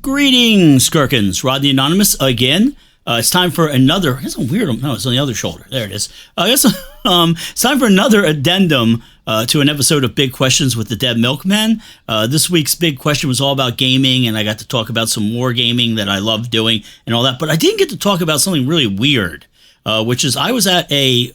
Greetings, Gherkins. Rod the Anonymous again. It's time for another. It's a weird. No, it's on the other shoulder. There it is. It's time for another addendum to an episode of Big Questions with the Dead Milkmen. This week's big question was all about gaming, and I got to talk about some war gaming that I love doing and all that. But I didn't get to talk about something really weird. Which is, I was at a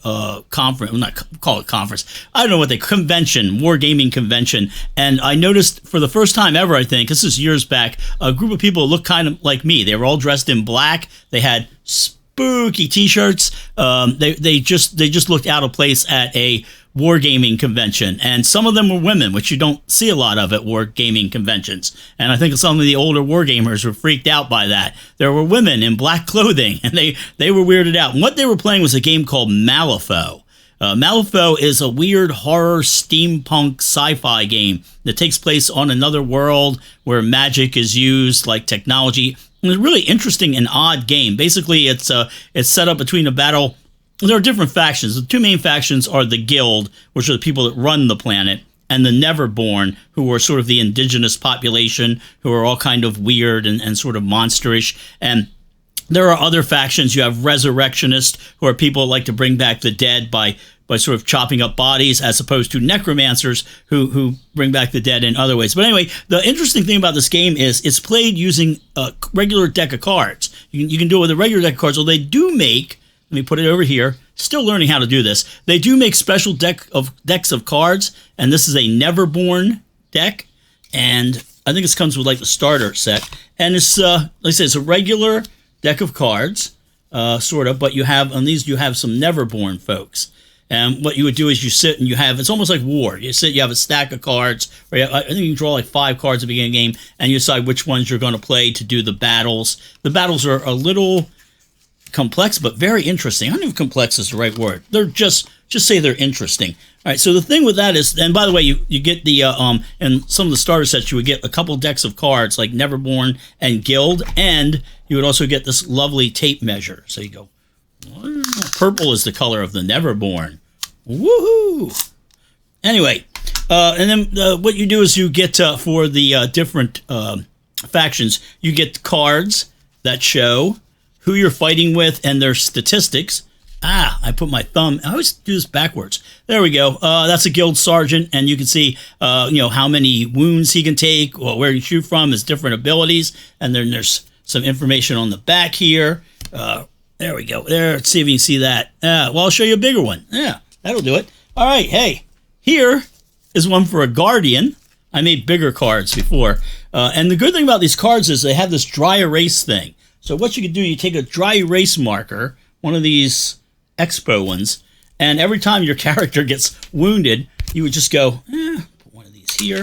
conference, not call it conference, I don't know what convention, war gaming convention, and I noticed for the first time ever, I think, this is years back, a group of people looked kind of like me. They were all dressed in black. They had spooky t-shirts. They just looked out of place at a wargaming convention, and some of them were women, which you don't see a lot of at wargaming conventions. And I think some of the older wargamers were freaked out by that. There were women in black clothing, and they were weirded out. And what they were playing was a game called Malifaux. Malifaux is a weird horror steampunk sci-fi game that takes place on another world where magic is used, like technology. And it's a really interesting and odd game. Basically, it's set up between a battle. There are different factions. The two main factions are the Guild, which are the people that run the planet, and the Neverborn, who are sort of the indigenous population, who are all kind of weird and sort of monsterish. And there are other factions. You have Resurrectionists, who are people who like to bring back the dead by sort of chopping up bodies, as opposed to Necromancers, who bring back the dead in other ways. But anyway, the interesting thing about this game is it's played using a regular deck of cards. You can do it with a regular deck of cards. So they do make, let me put it over here, still learning how to do this. They do make special decks of cards, and this is a Neverborn deck, and I think this comes with like the starter set. And it's, like I said, it's a regular deck of cards, sort of, but you have, on these, you have some Neverborn folks. And what you would do is you sit and you have, it's almost like war. You sit, you have a stack of cards, or I think you can draw like 5 cards at the beginning of the game, and you decide which ones you're going to play to do the battles. The battles are a little complex, but very interesting. I don't know if complex is the right word. They're just say they're interesting. All right, so the thing with that is, and by the way, you get the, in some of the starter sets, you would get a couple decks of cards like Neverborn and Guild, and you would also get this lovely tape measure. So you go, purple is the color of the Neverborn. Woohoo! Anyway, and then what you do is you get, for the different factions, you get cards that show who you're fighting with and their statistics. I put my thumb, I always do this backwards. There we go. That's a guild sergeant, and you can see, how many wounds he can take, or where he can shoot from, his different abilities. And then there's some information on the back here. There we go. There, let's see if you can see that. Well, I'll show you a bigger one. Yeah, that'll do it. All right, hey, here is one for a Guardian. I made bigger cards before. And the good thing about these cards is they have this dry erase thing. So what you can do, you take a dry erase marker, one of these Expo ones, and every time your character gets wounded, you would just go, put one of these here,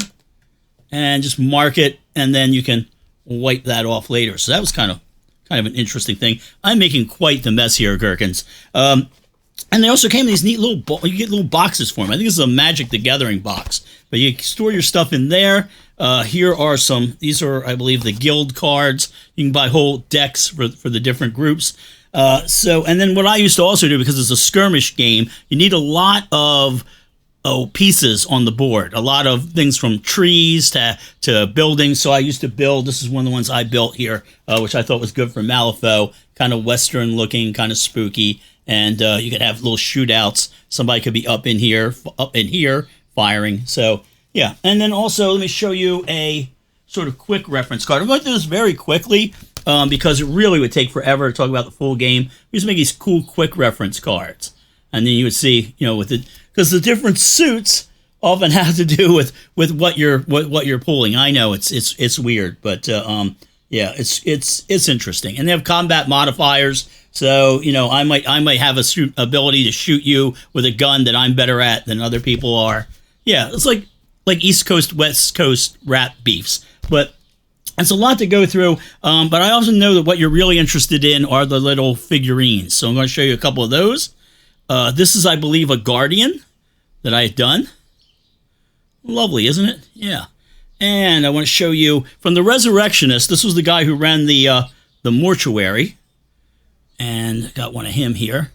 and just mark it, and then you can wipe that off later. So that was kind of an interesting thing. I'm making quite the mess here, Gherkins. And they also came in these neat little, you get little boxes for them. I think this is a Magic the Gathering box, but you store your stuff in there. Here are these are, I believe, the guild cards. You can buy whole decks for the different groups. And then what I used to also do, because it's a skirmish game, you need a lot of pieces on the board. A lot of things from trees to buildings. So I used to build, this is one of the ones I built here, which I thought was good for Malifaux. Kind of Western looking, kind of spooky. And you could have little shootouts. Somebody could be up in here firing. So yeah, and then also let me show you a sort of quick reference card. I'm going to do this very quickly because it really would take forever to talk about the full game. We just make these cool quick reference cards, and then you would see, with it, because the different suits often have to do with what you're pulling. I know it's weird, but yeah, it's interesting, and they have combat modifiers. So I might have a ability to shoot you with a gun that I'm better at than other people are. Yeah, it's like East Coast, West Coast rap beefs. But it's a lot to go through. But I also know that what you're really interested in are the little figurines. So I'm going to show you a couple of those. This is, I believe, a Guardian that I had done. Lovely, isn't it? Yeah. And I want to show you from the Resurrectionist. This was the guy who ran the mortuary. And got one of him here.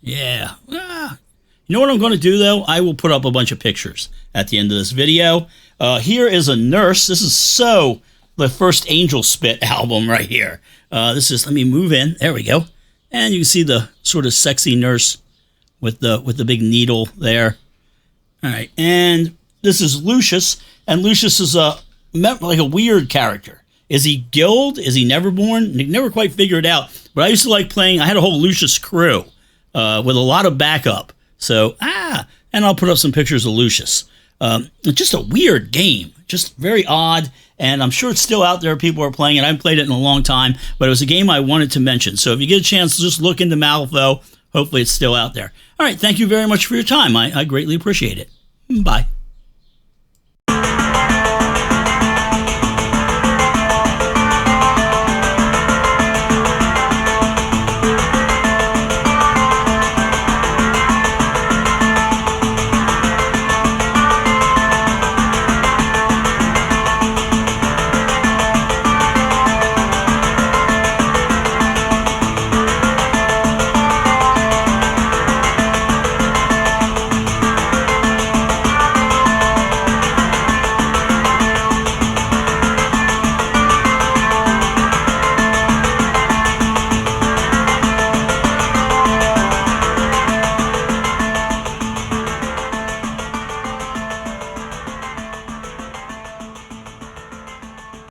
Yeah. You know what I'm going to do, though? I will put up a bunch of pictures at the end of this video. Here is a nurse. This is so the first Angel Spit album right here. This is, let me move in. There we go. And you can see the sort of sexy nurse with the big needle there. All right, and this is Lucius, and Lucius is like a weird character. Is he Guild? Is he Neverborn? Never quite figured it out. But I used to like playing. I had a whole Lucius crew with a lot of backup. So and I'll put up some pictures of Lucius. Just a weird game, just very odd. And I'm sure it's still out there. People are playing it. I haven't played it in a long time, but it was a game I wanted to mention. So if you get a chance, just look into Malifaux. Hopefully it's still out there. All right. Thank you very much for your time. I greatly appreciate it. Bye.